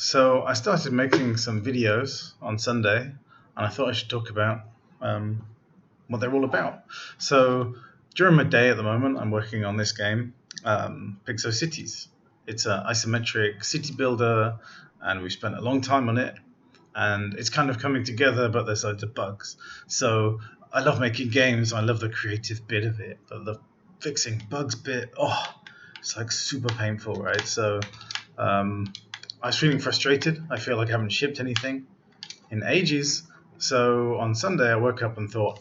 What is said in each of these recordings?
So I started making some videos on Sunday, and I thought I should talk about what they're all about. So during my day at the moment, I'm working on this game, Pixo Cities. It's an isometric city builder, and we've spent a long time on it, and it's kind of coming together, but there's loads of bugs. So I love making games. I love the creative bit of it, but the fixing bugs bit, it's like super painful, right? So I was feeling frustrated. I feel like I haven't shipped anything in ages. So on Sunday, I woke up and thought,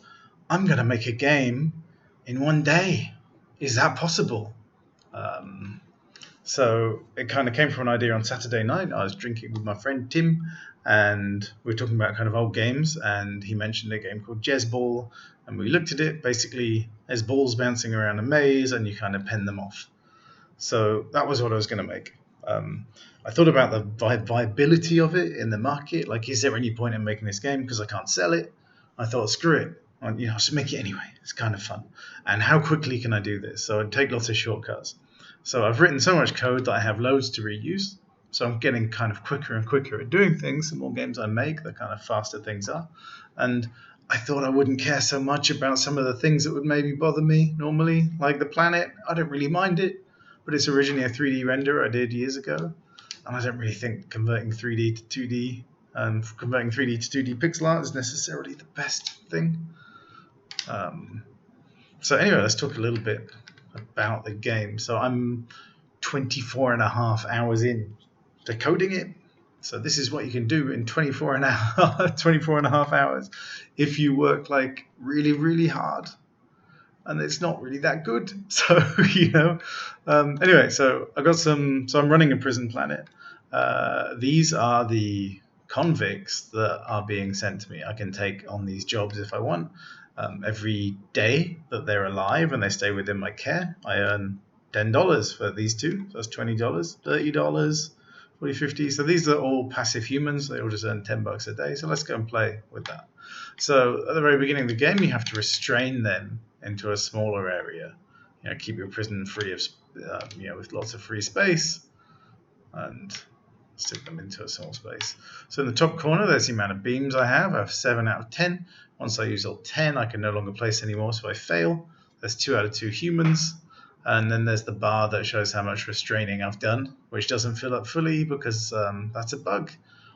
I'm going to make a game in one day. Is that possible? So it kind of came from an idea on Saturday night. I was drinking with my friend Tim, and we were talking about kind of old games, and he mentioned a game called Jez Ball, and we looked at it. Basically, there's balls bouncing around a maze, and you kind of pen them off. So that was what I was going to make. I thought about the viability of it in the market. Like, is there any point in making this game because I can't sell it? I thought, screw it. I should make it anyway. It's kind of fun. And how quickly can I do this? So I'd take lots of shortcuts. So I've written so much code that I have loads to reuse. So I'm getting kind of quicker and quicker at doing things. The more games I make, the kind of faster things are. And I thought I wouldn't care so much about some of the things that would maybe bother me normally, like the planet. I don't really mind it, but it's originally a 3D render I did years ago. And I don't really think converting 3D to 2D and converting 3D to 2D pixel art is necessarily the best thing. So anyway, let's talk a little bit about the game. So I'm 24 and a half hours in to coding it. So this is what you can do in 24 and a half hours if you work like really, really hard. And it's not really that good. So, anyway, so I got some, so I'm running a prison planet. These are the convicts that are being sent to me. I can take on these jobs if I want. Every day that they're alive and they stay within my care, I earn $10 for these two. So that's $20, $30, 40, 50. So these are all passive humans. They all just earn $10 a day. So let's go and play with that. So at the very beginning of the game, you have to restrain them into a smaller area. Keep your prison free of, with lots of free space, and stick them into a small space. So in the top corner, there's the amount of beams I have. I have 7 out of 10. Once I use all 10, I can no longer place anymore, so I fail. There's 2 out of 2 humans. And then there's the bar that shows how much restraining I've done, which doesn't fill up fully because that's a bug.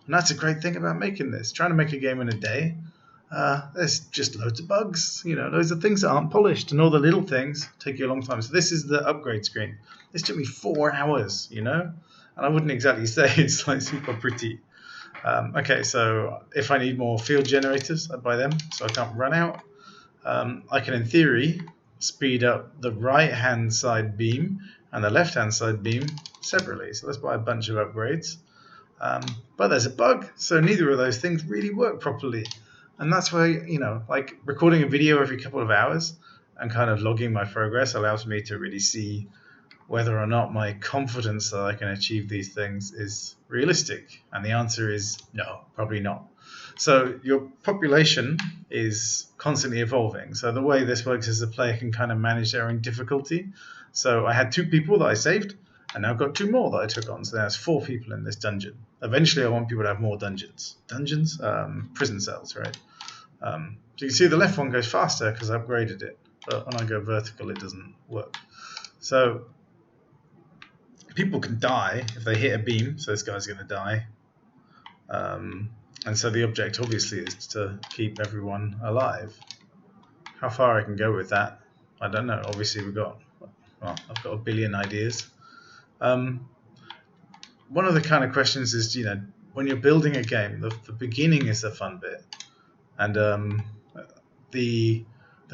And that's a great thing about making this. Trying to make a game in a day, there's just loads of bugs, loads of things that aren't polished, and all the little things take you a long time. So this is the upgrade screen. This took me 4 hours, and I wouldn't exactly say it's like super pretty. Okay, so if I need more field generators, I buy them so I can't run out. I can, in theory, speed up the right-hand side beam and the left-hand side beam separately. So let's buy a bunch of upgrades. But there's a bug, so neither of those things really work properly. And that's why, like recording a video every couple of hours and kind of logging my progress allows me to really see whether or not my confidence that I can achieve these things is realistic. And the answer is no, probably not. So your population is constantly evolving. So the way this works is the player can kind of manage their own difficulty. So I had 2 people that I saved, and now I've got 2 more that I took on. So there's 4 people in this dungeon. Eventually I want people to have more dungeons. Prison cells, right? So you can see the left one goes faster because I upgraded it. But when I go vertical, it doesn't work. So people can die if they hit a beam, so this guy's going to die. And so the object obviously is to keep everyone alive. How far I can go with that, I don't know. Obviously I've got a billion ideas. One of the kind of questions is, when you're building a game, the beginning is the fun bit. And the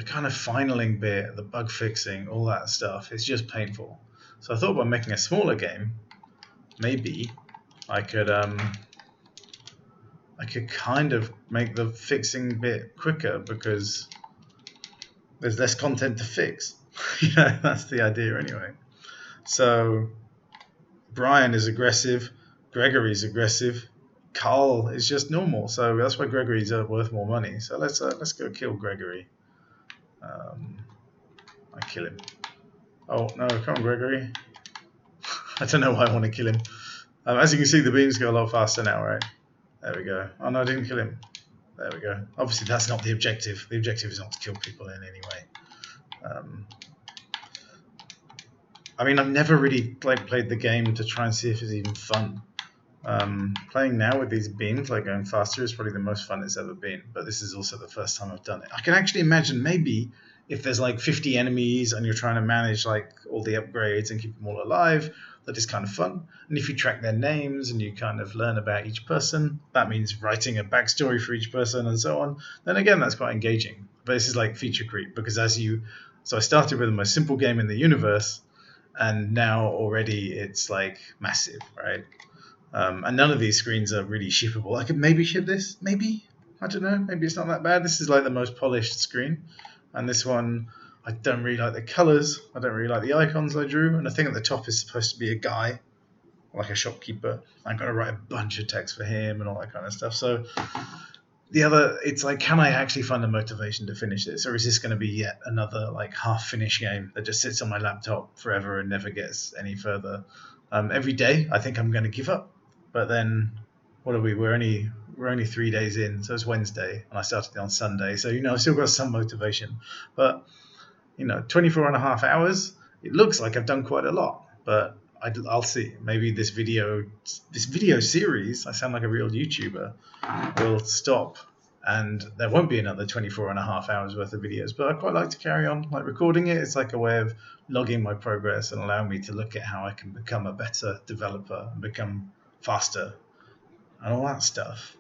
kind of finaling bit, the bug fixing, all that stuff, is just painful. So I thought by making a smaller game, maybe I could kind of make the fixing bit quicker because there's less content to fix. That's the idea anyway. So Brian is aggressive, Gregory's aggressive, Carl is just normal. So that's why Gregory's worth more money. So let's go kill Gregory. I kill him. Oh no, come on Gregory. I don't know why I want to kill him. As you can see, the beams go a lot faster now, right? There we go. Oh no, I didn't kill him. There we go. Obviously, that's not the objective. The objective is not to kill people in any way. I mean, I've never really played the game to try and see if it's even fun. Playing now with these beams, like going faster, is probably the most fun it's ever been. But this is also the first time I've done it. I can actually imagine maybe if there's like 50 enemies and you're trying to manage like all the upgrades and keep them all alive, that is kind of fun. And if you track their names and you kind of learn about each person, that means writing a backstory for each person and so on. Then again, that's quite engaging. But this is like feature creep because so I started with the most simple game in the universe, and now already it's like massive, right? And none of these screens are really shippable. I could maybe ship this, maybe. I don't know. Maybe it's not that bad. This is like the most polished screen. And this one, I don't really like the colors. I don't really like the icons I drew. And the thing at the top is supposed to be a guy, like a shopkeeper. I'm going to write a bunch of text for him and all that kind of stuff. So it's like, can I actually find the motivation to finish this? Or is this going to be yet another like half-finished game that just sits on my laptop forever and never gets any further? Every day, I think I'm going to give up. But then, what are we? We're only 3 days in, so it's Wednesday, and I started on Sunday. So I've still got some motivation. But 24 and a half hours. It looks like I've done quite a lot, but I'll see. Maybe this video series, I sound like a real YouTuber, will stop, and there won't be another 24 and a half hours worth of videos. But I quite like to carry on, like recording it. It's like a way of logging my progress and allowing me to look at how I can become a better developer and become faster and all that stuff.